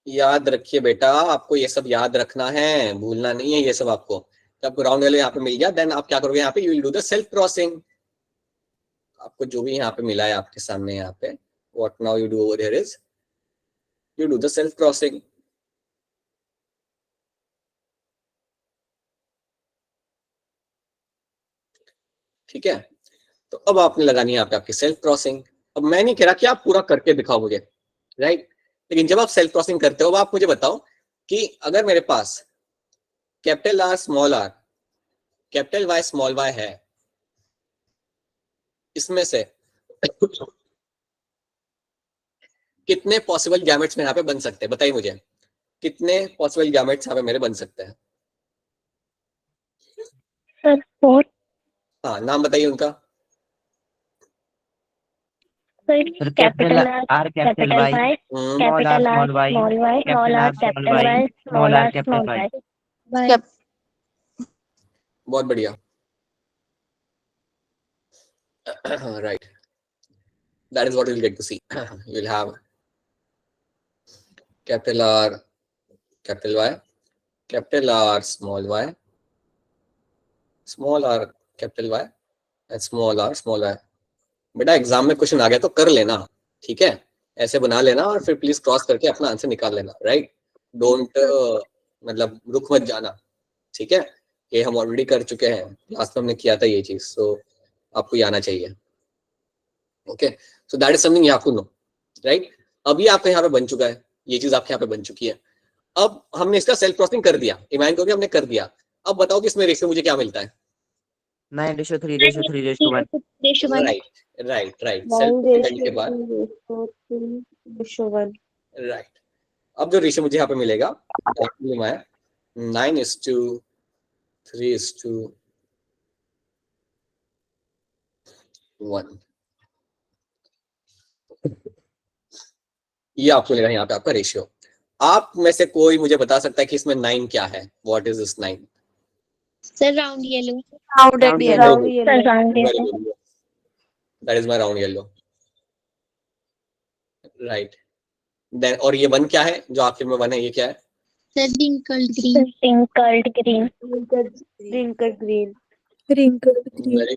याद रखिए बेटा, आपको ये सब याद रखना है, भूलना नहीं है ये सब आपको। जब आपको राउंड येलो यहाँ पे मिल गया, देन आप क्या करोगे? यहाँ पे you will do the self crossing. आपको जो भी यहाँ पे मिला है आपके सामने यहाँ पे, what now you do over here is you do the self crossing. ठीक है, तो अब आपने लगानी है यहाँ पे आपकी सेल्फ क्रॉसिंग। अब मैं नहीं कह रहा कि आप पूरा करके दिखाओ मुझे, राइट, लेकिन जब आप सेल्फ क्रॉसिंग करते हो, अब आप मुझे बताओ कि अगर मेरे पास capital R small R, capital Y small Y है, इसमें से कितने पॉसिबल गैमेट्स में यहाँ पे बन सकते हैं? बताइए मुझे, कितने पॉसिबल गैमेट्स यहाँ पे मेरे बन सकते हैं? सर 4। हाँ, नाम बताइए उनका। Sir capital R, capital Y, hmm, small R, small Y, small Y, capital R, small Y, small R, capital Y. बहुत बढ़िया। Right, that is what you'll get to see. You'll have capital R, capital Y, capital R, small y, small r, capital Y, and small r, small y. बेटा एग्जाम में क्वेश्चन आ गया तो कर लेना, ठीक है, ऐसे बना लेना और फिर प्लीज क्रॉस करके अपना आंसर निकाल लेना, राइट। डोंट मतलब रुक मत जाना, ठीक है। ये हम ऑलरेडी कर चुके हैं, लास्ट में हमने किया था ये चीज, तो आपको ये आना चाहिए। Okay, so that is something you have to know, right. अभी आपका यहाँ पे बन चुका है, ये चीज आपके यहाँ पे बन चुकी है। अब हमने इसका सेल्फ क्रॉसिंग कर दिया, इमेजिन करो कि हमने कर दिया। अब बताओ कि इसमें रेशियो मुझे क्या मिलता है? 9:3:1। राइट, सेल्फ के बाद, राइट। अब जो रेशियो मुझे यहाँ पे मिलेगा 9:3:1। ये आपको मिलेगा यहाँ पे आपका रेशियो। आप में से कोई मुझे बता सकता है कि इसमें 9 क्या है? What is this 9? Sir round yellow. Round yellow. Sir round Very yellow. good. That is my round yellow. Right. Then और ये 1 क्या है? जो आखिर में 1 है, ये क्या है? Sir wrinkled green. Wrinkled green. Wrinkled green. Very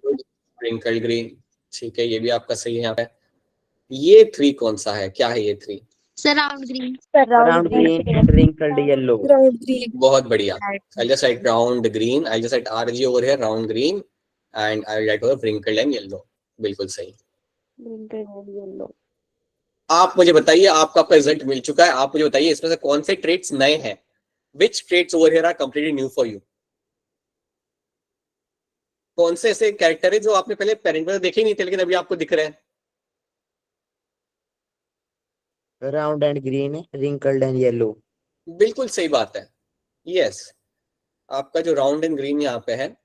good. Wrinkled green. ठीक है, ये भी आपका सही है यहाँ पे। ये 3 कौन सा है? क्या है ये 3? Sir round green. Round green and wrinkled yellow. बहुत बढ़िया। I'll just write round green. I'll just write RG over here, round green, and I'll write over wrinkled and yellow. बिल्कुल सही। आप मुझे बताइए, आपका रिजल्ट मिल चुका है, आप मुझे बताइए इसमें से कौन से ट्रेट्स नए हैं? Which traits over here are completely new for you? कौन से ऐसे कैरेक्टर है जो आपने पहले पेरेंट में देखे ही नहीं थे लेकिन अभी आपको दिख रहे हैं? Round and green, wrinkled and yellow. बिल्कुल सही बात है। यस, आपका जो राउंड एंड ग्रीन यहाँ पे है,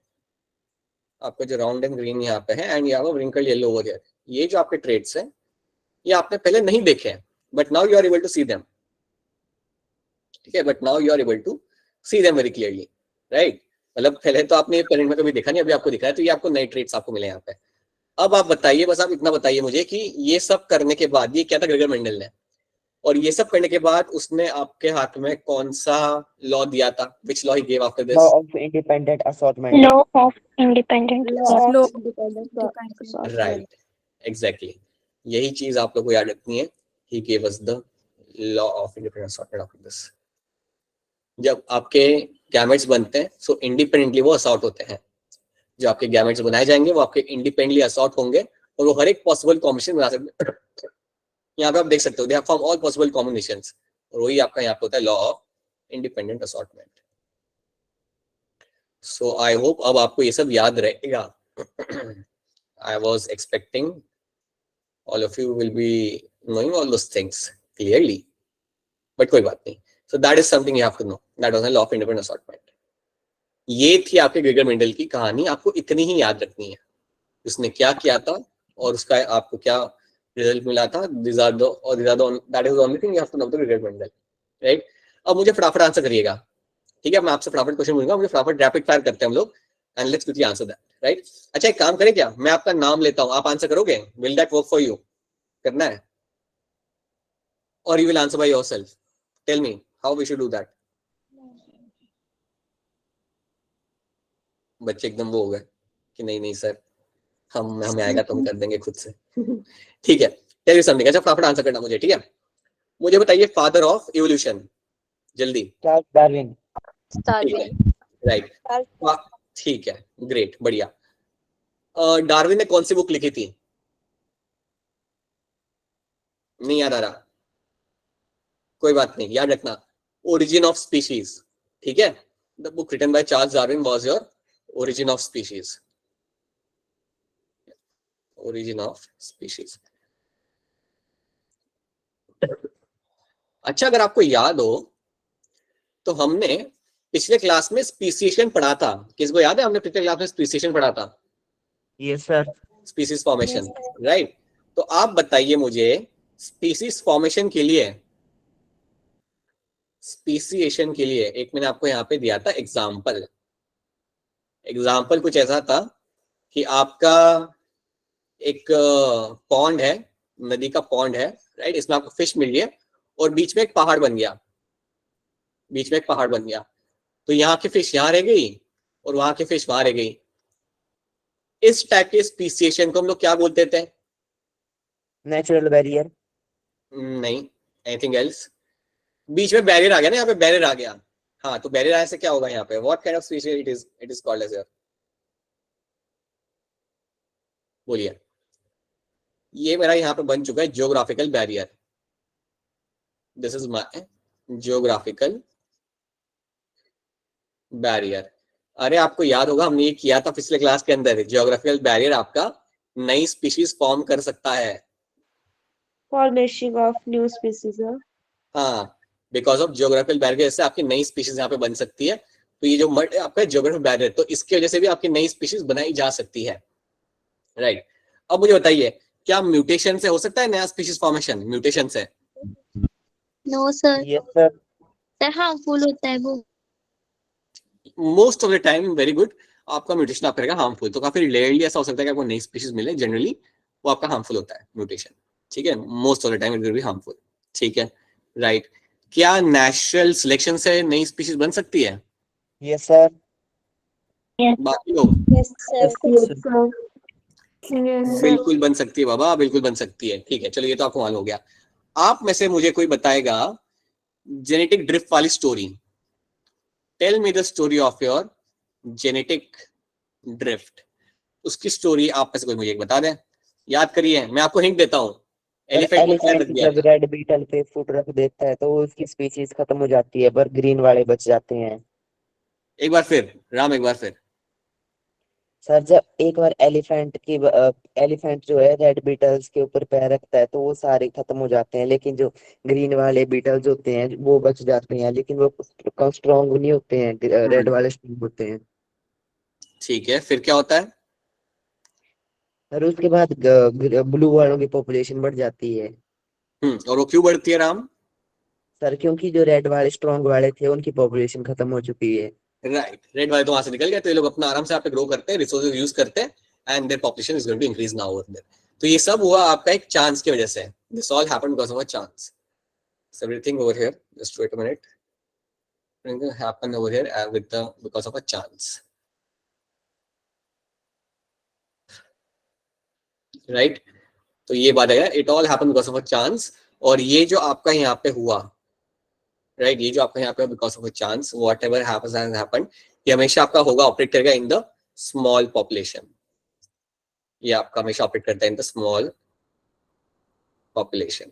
आपका जो राउंड एंड ग्रीन यहाँ पे है एंड यहाँ रिंकल्ड येलो ओवर हियर, ये जो आपके ट्रेट्स हैं ये आपने पहले नहीं देखे हैं, but now you are able to see them. ठीक है, but now you are able to see them very clearly, right? मतलब पहले तो आपने पेरेंट में कभी देखा नहीं, अभी आपको दिखा है, तो ये आपको नए ट्रेट्स आपको मिले यहाँ पे। अब आप बताइए, बस आप इतना बताइए मुझे कि ये सब करने के बाद ये क्या था ग्रेगर मेंडल ने, और ये सब करने के बाद उसने आपके हाथ में कौन सा लॉ दिया था? Which law he gave after this? Law of independent assortment. Law of independent right, exactly, यही चीज आप लोग को याद रखनी है। He gave us the law of independent assortment after this. जब आपके गैमेट्स बनते हैं सो इंडिपेंडेंटली वो असॉर्ट होते हैं। जो आपके गैमेट्स बनाए जाएंगे वो आपके इंडिपेंडेंटली असॉर्ट होंगे और वो हर एक पॉसिबल कॉम्बिनेशन बना सकते हैं। यहाँ पे आप देख सकते हो, they have form all possible combinations, और वही आपका यहाँ पे होता है law of independent assortment. So I hope अब आपको ये सब याद रहेगा। I was expecting all of you will be knowing all those things clearly, but कोई बात नहीं। So that is something you have to know. That was a law of independent assortment. ये थी आपके ग्रेगर मेंडल की कहानी, आपको इतनी ही याद रखनी है, उसने क्या किया था और उसका आपको क्या रिजल्ट मिला था। that is the only thing you have to know the Gregor Mendel, right? अब मुझे फटाफट आंसर करिएगा, ठीक है? मैं आपसे फटाफट क्वेश्चन पूछूंगा, मुझे फटाफट रैपिड फायर करते हैं हम लोग, and let's quickly answer that, right? अच्छा, एक काम करें क्या, मैं आपका नाम लेता हूं, आप आंसर करोगे? Will that work for you? करना है? और you will answer by yourself? Tell me how we should do that. बच्चे एकदम वो हो गए कि नहीं नहीं सर, हमें आएगा तो हम कर देंगे खुद से। ठीक है, टेल मी समथिंग। अच्छा, फटाफट आंसर करना मुझे, ठीक है? मुझे बताइए फादर ऑफ इवोल्यूशन, जल्दी। Charles Darwin. राइट, ठीक है, ग्रेट, बढ़िया। डार्विन ने कौन सी बुक लिखी थी? नहीं याद आ रहा, कोई बात नहीं, याद रखना, ओरिजिन ऑफ स्पीशीज, ठीक है? The book written by Charles Darwin was your origin of species. Origin of species. अच्छा, अगर आपको याद हो तो हमने पिछले क्लास में स्पीसिएशन पढ़ा था, किसको याद है? हमने पिछले क्लास में स्पीसिएशन पढ़ा था। Yes sir. Species formation, right? तो आप बताइए मुझे, स्पीसीज फॉर्मेशन के लिए, स्पीसिएशन के लिए एक मैंने आपको यहाँ पे दिया था एग्जाम्पल। एग्जाम्पल कुछ ऐसा था कि आपका एक पॉन्ड है, नदी का पॉन्ड है, राइट? इसमें आपको फिश मिल गई और बीच में एक पहाड़ बन गया, बीच में एक पहाड़ बन गया, तो यहाँ की फिश यहाँ रह गई और वहां की फिश वहां रह गई। इस टाइप के स्पीसिएशन को हम लोग क्या बोलते थे? Natural barrier. नहीं, एनीथिंग एल्स? बीच में बैरियर आ गया ना, यहाँ पे बैरियर आ गया। हाँ, तो बैरियर आने से क्या होगा यहाँ पे? What kind of species it is called as? बोलिए। ये मेरा यहाँ पे बन चुका है geographical barrier. This is my geographical barrier. अरे आपको याद होगा हमने ये किया था पिछले क्लास के अंदर। जियोग्राफिकल बैरियर आपका नई स्पीशीज फॉर्म कर सकता है। Formation of new species. हाँ, बिकॉज ऑफ जियोग्राफिकल बैरियर से आपकी नई स्पीशीज यहाँ पे बन सकती है। तो ये जो मड है आपका जियोग्राफिकल बैरियर, तो इसकी वजह से भी आपकी नई स्पीशीज बनाई जा सकती है, राइट? अब मुझे बताइए, क्या म्यूटेशन से हो सकता है नया स्पीशीज फॉर्मेशन? म्यूटेशन से? No sir. Yes sir. Sir harmful होता है वो। Most of the time, very good, आपका म्यूटेशन आपका रहेगा हार्मफुल। तो काफी रेयरली ऐसा हो सकता है कि आपको नई स्पीशीज मिले, जनरली वो आपका हार्मफुल होता है म्यूटेशन, ठीक है? Most of the time it will be harmful, ठीक है, राइट? क्या नेचुरल सिलेक्शन से नई स्पीशीज बन सकती है? Yes sir. बाकी लोग? Yes sir. बिल्कुल बन सकती है बाबा, बिल्कुल बन सकती है, ठीक है। चलो, ये तो आपको मालूम हो गया। आप में से मुझे कोई बताएगा जेनेटिक ड्रिफ्ट वाली story? Tell me the story of your genetic drift. उसकी स्टोरी आप में से कोई मुझे एक बता दें। याद करिए, मैं आपको हिंट देता हूं, एलिफेंट को क्या रख एलिफेंट दिया जब था? रेड बीटल पे फुट रख देता है तो वो उसकी स्पीशीज खत्म हो जाती है, पर ग्रीन वाले बच जाते हैं। एक बार फिर राम, एक बार फिर। सर जब एक बार एलिफेंट जो है रेड बीटल्स के ऊपर पैर रखता है तो वो सारे खत्म हो जाते हैं, लेकिन जो ग्रीन वाले बीटल्स होते हैं वो बच जाते हैं, लेकिन वो स्ट्रॉन्ग नहीं होते हैं, रेड वाले स्ट्रॉन्ग होते हैं। ठीक है, फिर क्या होता है? और उसके बाद ब्लू वालों की पॉपुलेशन बढ़ जाती है। और वो क्यों बढ़ती है राम? सर क्योंकि जो रेड वाले स्ट्रॉन्ग वाले थे उनकी पॉपुलेशन खत्म हो चुकी है। राइट, रेड वाले तो वहां से निकल गए, तो ये लोग अपना आराम से यहाँ पे ग्रो करते हैं, रिसोर्सेज यूज करते हैं, and their population is going to increase now over there. तो ये सब हुआ आपका एक चांस की वजह से। This all happened because of a chance. So everything over here, just wait a minute, everything happen over here with the because of a chance, right? तो ये बात है, it all happened because of a chance। और ये जो आपका यहाँ पे हुआ, right, ये जो आपका यहाँ पे because of a chance, whatever happens has happened, ये हमेशा आपका होगा, ऑपरेट करेगा इन द स्मॉल पॉपुलेशन। ये आपका हमेशा ऑपरेट करता है इन द स्मॉल पॉपुलेशन।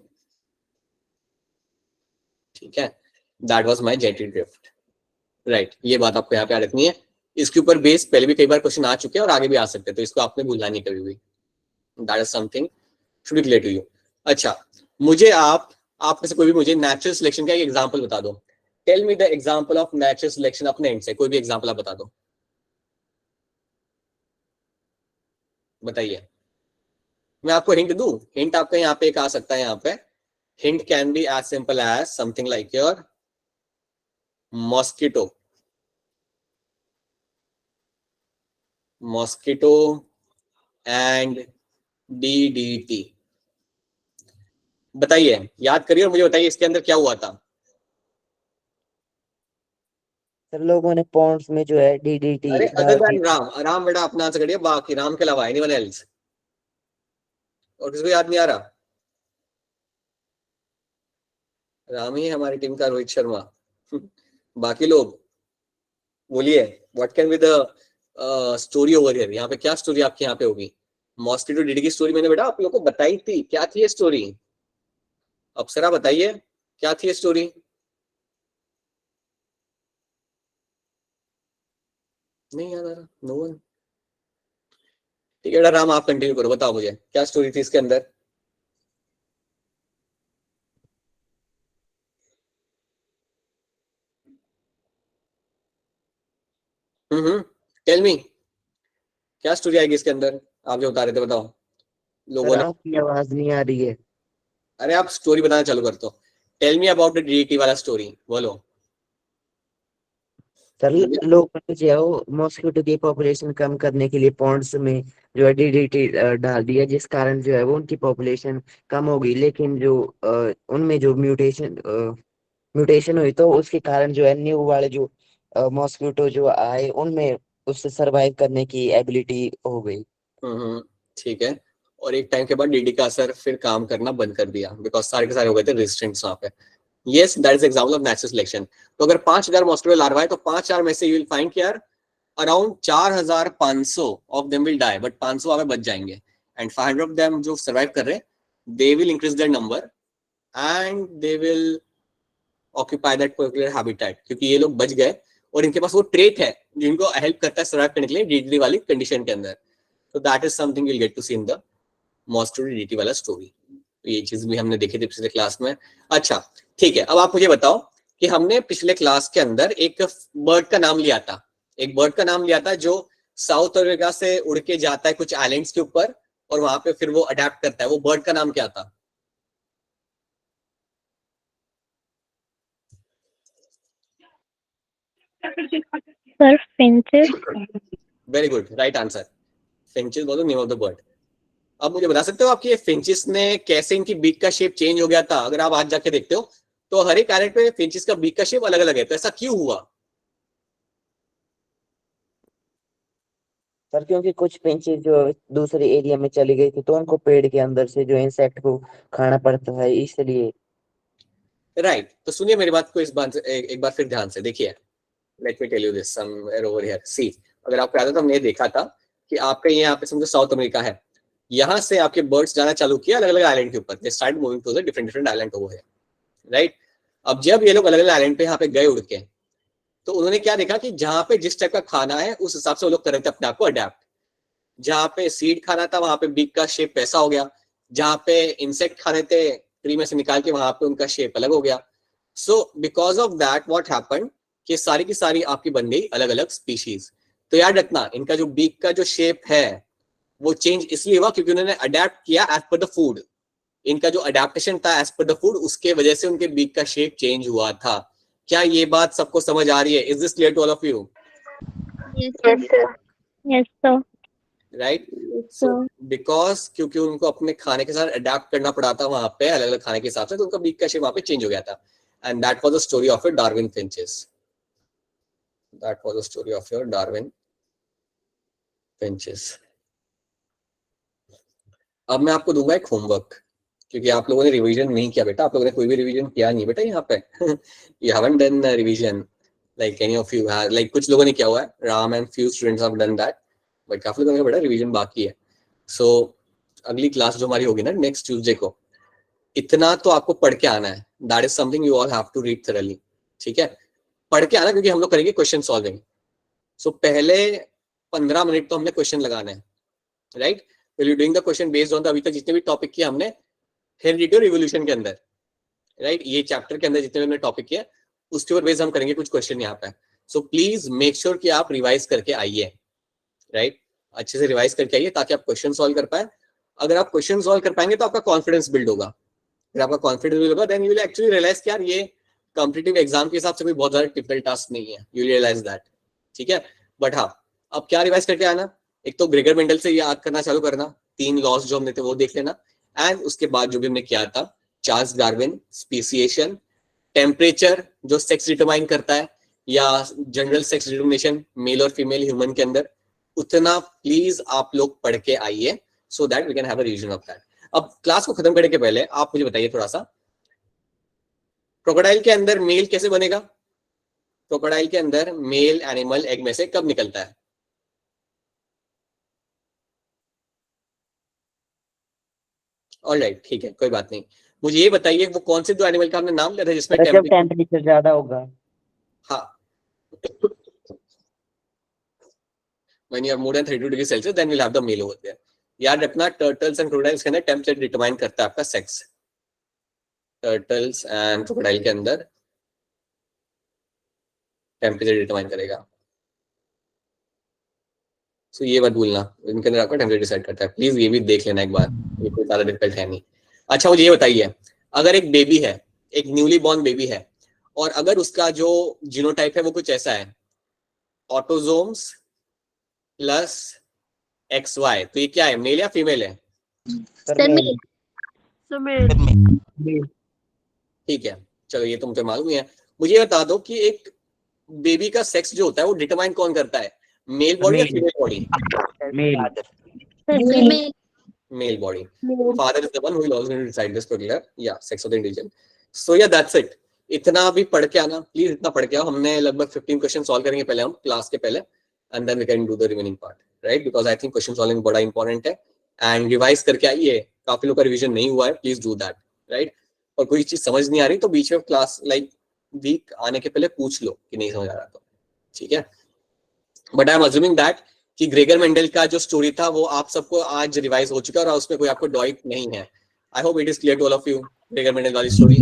ठीक है, that was my gentle drift, right. ये बात आपको यहाँ पे याद रखनी है। इसके ऊपर बेस पहले भी कई बार क्वेश्चन आ चुके हैं और आगे भी आ सकते हैं, तो इसको आपने भूलना नहीं कभी भी। That is something should be clear to you. अच्छा, मुझे आप में से कोई भी मुझे नेचुरल सिलेक्शन का एक एग्जांपल बता दो। Tell me the example of natural selection अपने एंड से, कोई भी एग्जांपल आप बता दो, बताइए। मैं आपको हिंट दूं? हिंट आपका यहाँ पे एक आ सकता है, यहाँ पे hint can be as simple as something like your mosquito, mosquito and DDT। बताइए, याद करिए और मुझे बताइए इसके अंदर क्या हुआ था। सर लोगों ने पॉन्ड्स में जो है डीडीटी अरे अदर डाल दी। देन राम, राम बेटा अपना आंसर करिए, बाकी राम के अलावा एनीवन एल्स, और किसी को याद नहीं आ रहा? राम ही है हमारी टीम का, रोहित शर्मा। बाकी लोग बोलिए, what can be the story over here? यहाँ पे क्या स्टोरी आपके यहाँ पे होगी? मॉस्किटो डीडी की स्टोरी मैंने बेटा आप लोगों को बताई थी, क्या थी ये स्टोरी? अप्सरा बताइए, क्या थी ये स्टोरी? नहीं याद आ रहा, नो वन। ठीक है बेटा, राम आप कंटिन्यू करो, बताओ मुझे क्या स्टोरी थी इसके अंदर। टेल मी, क्या स्टोरी आएगी इसके अंदर? आप जो बता रहे थे बताओ। लोगों सर ने, आपकी आवाज नहीं आ रही है। अरे आप स्टोरी बताना चालू कर दो। Tell me about the DDT वाला स्टोरी, बोलो। सर लोगों ने जो है वो मॉस्किटो की पॉपुलेशन कम करने के लिए पॉन्ड्स में जो है डीडीटी डाल दिया, जिस कारण जो है वो उनकी पॉपुलेशन कम हो गई, लेकिन जो उनमें जो म्यूटेशन हुई तो उसके कारण जो है न्यू वाले जो मॉस्किटो जो आए उनमें उससे सरवाइव करने की एबिलिटी हो गई। ठीक है। और एक टाइम के बाद डीडी का असर फिर काम करना बंद कर दिया, बिकॉज सारे के सारे हो गए थे रेजिस्टेंट्स वहां पे। Yes, that is example of natural selection. तो अगर 5000 मॉस्किटो लार्वा है तो 5000 में से यू विल फाइंड कि यार around 4500 of them will die, but 500 वहां पे बच जाएंगे, एंड 500 ऑफ देम जो सर्वाइव कर रहे हैं they will increase their number and they will occupy that particular habitat, क्योंकि ये लोग बच गए और इनके पास वो ट्रेट है जिनको हेल्प करता है सर्वाइव करने के लिए डीडी वाली कंडीशन के अंदर। तो that is something you will get to see in the mosquito DD वाला स्टोरी। ये चीज भी हमने देखी थी पिछले क्लास में। अच्छा ठीक है, अब आप मुझे बताओ कि हमने पिछले क्लास के अंदर एक बर्ड का नाम लिया था, एक बर्ड का नाम लिया था जो साउथ अफ्रीका से उड़ के जाता है कुछ आइलैंड्स के ऊपर और वहां पे फिर वो अडेप्ट करता है। वो बर्ड का नाम क्या था? Sir finches. Very good, right answer. Finches was the name of the bird. अब मुझे बता सकते हो आपकी ये फिंचेस ने कैसे इनकी बीक का शेप चेंज हो गया था? अगर आप आज जाके देखते हो तो हर एक कैरेट पे फिंचेस का बीक का शेप अलग अलग है, तो ऐसा क्यों हुआ? सर क्योंकि कुछ फिंचेस जो दूसरे एरिया में चली गई थी तो उनको पेड़ के अंदर से जो इंसेक्ट को खाना पड़ता है, इसलिए। राइट तो सुनिए मेरी बात को इस बात एक बार फिर ध्यान से देखिए। Let me tell you this somewhere over here, see. अगर आपको याद है तो हमने देखा था कि आपका ये यहाँ पे समझो साउथ अमेरिका है, यहाँ से आपके बर्ड्स जाना चालू किया अलग अलग आइलैंड के ऊपर, they start moving to the different different island over here, right. अब जब ये लोग अलग अलग आइलैंड पे यहाँ पे गए उड़ के, तो उन्होंने क्या देखा कि जहाँ पे जिस टाइप का खाना है उस हिसाब से वो लोग कर रहे थे अपने आप को अडेप्ट। जहाँ पे सीड खाना था वहां पे बीक का शेप वैसा हो गया, जहाँ पे इंसेक्ट खाने थे ट्री में से निकाल के वहां पे उनका शेप अलग हो गया। So because of that what happened कि सारी की सारी आपकी बन गई अलग अलग स्पीशीज। तो याद रखना इनका जो बीक का जो शेप है वो चेंज इसलिए हुआ क्योंकि उन्होंने अडेप्ट किया एज पर द फूड। इनका जो अडेप्टेशन था एज पर द फूड, उसके वजह से उनके बीक का शेप चेंज हुआ था। क्या ये बात सबको समझ आ रही है? Is this clear to all of you? Yes, sir. Yes, sir. Right. So because क्योंकि उनको अपने खाने के साथ अडेप्ट करना पड़ा था वहां पे अलग अलग खाने के हिसाब से, तो उनका बीक का शेप वहां पे चेंज हो गया था। And that was the story of your Darwin finches. That was the story of your Darwin finches. अब मैं आपको दूंगा एक होमवर्क, क्योंकि आप लोगों ने रिवीजन नहीं किया बेटा, आप लोगों ने कोई भी रिवीजन किया नहीं बेटा यहाँ पे। You haven't done revision like any of you have, like कुछ लोगों ने किया हुआ है, Ram and few students have done that, but काफी लोगों का बेटा रिवीजन बाकी है। सो अगली क्लास जो हमारी होगी ना नेक्स्ट ट्यूसडे को, इतना तो आपको पढ़ के आना है। That is something you all have to read thoroughly, ठीक है? पढ़ के आना, क्योंकि हम लोग करेंगे क्वेश्चन सॉल्विंग। सो पहले 15 मिनट तो हमने क्वेश्चन लगाना है, right? Will you doing the question based on the अभी तक जितने भी टॉपिक किए हमने हेरिडिटी और रिवोल्यूशन के अंदर, राइट? ये चैप्टर के अंदर जितने भी हमने टॉपिक किया उसके ऊपर बेस्ड हम करेंगे कुछ क्वेश्चन यहाँ पे। सो प्लीज मेक श्योर कि आप रिवाइज करके आइए, राइट? अच्छे से रिवाइज करके आइए ताकि आप क्वेश्चन सॉल्व कर पाए। अगर आप क्वेश्चन सॉल्व कर पाएंगे तो आपका कॉन्फिडेंस बिल्ड होगा। अगर आपका कॉन्फिडेंस बिल्ड होगा then you will actually realise कि यार ये कॉम्पिटिटिव एग्जाम के हिसाब से कोई बहुत ज्यादा डिफिकल्ट टास्क नहीं है। यू रियलाइज दैट, ठीक है? बट हाँ, अब क्या रिवाइज करके आना, एक तो ग्रेगर मेंडल से याद करना चालू करना, 3 लॉस जो हमने थे वो देख लेना, एंड उसके बाद जो भी हमने किया था चार्ल्स डार्विन, स्पीसिएशन, टेम्परेचर जो सेक्स डिटरमाइन करता है, या जनरल सेक्स डिटर्मिनेशन मेल और फीमेल ह्यूमन के अंदर, उतना प्लीज आप लोग पढ़ के आइए so that we can have a revision of that. अब क्लास को खत्म करने के पहले आप मुझे बताइए थोड़ा सा, क्रोकोडाइल के अंदर मेल कैसे बनेगा? क्रोकोडाइल के अंदर मेल एनिमल एग में से कब निकलता है? ऑलराइट, ठीक है, कोई बात नहीं। मुझे ये बताइए वो कौन से 2 एनिमल का हमने नाम लिया था जिसमें जब टेम्परेचर ज्यादा होगा। हाँ, when you have more than 32 degrees Celsius then we'll have the male over there। याद रखना टर्टल्स एंड क्रोकोडाइल्स के अंदर टेम्परेचर डिटरमाइन करता है आपका सेक्स। टर्टल्स एंड क्रोकोडाइल के अंदर टेम्परेचर डिटरमाइन करेगा। सो ये मत भूलना, इनके अंदर आपका टेम्परेचर डिसाइड करता है। प्लीज ये भी देख लेना एक बार, ये कोई ज्यादा डिफिकल्ट है नहीं। अच्छा मुझे ये बताइए, अगर एक बेबी है, एक न्यूली बॉर्न बेबी है, और अगर उसका जो जीनोटाइप है वो कुछ ऐसा है, ऑटोजोम्स प्लस XY, तो ये क्या है, मेल या फीमेल है? Sir, me. ठीक है, चलो ये तो मुझे मालूम ही है। मुझे बता दो कि एक बेबी का सेक्स जो होता है वो डिटरमाइन कौन करता है, मेल बॉडी या female body? Female. Male body. Father is the one who will also decide this particular या sex of the individual. So या दैट्स इट। इतना भी पढ़ के आना प्लीज, इतना पढ़ के आओ। हमने लगभग 15 क्वेश्चन सॉल्व करेंगे पहले हम क्लास के पहले, and then we can do the remaining part, right? Because I think question solving बड़ा इंपॉर्टेंट है। एंड रिवाइज करके आइए, काफी लोग का रिवीजन नहीं हुआ है, प्लीज डू दैट, राइट? और कोई चीज समझ नहीं आ रही तो बीच में क्लास लाइक वीक आने के पहले पूछ लो कि नहीं समझ आ रहा तो, ठीक है? But I am assuming that कि ग्रेगर मेंडल का जो स्टोरी था वो आप सबको आज रिवाइज हो चुका है और उसमें कोई आपको डाउट नहीं है। I hope it is clear to all of you, Gregor Mendel वाली स्टोरी।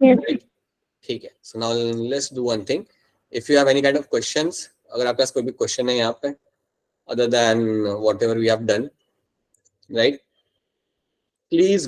Yes. ठीक है, so now let's do one thing. If you have any kind of questions, अगर आपके पास कोई भी क्वेश्चन है यहाँ पे other than whatever we have done, right, please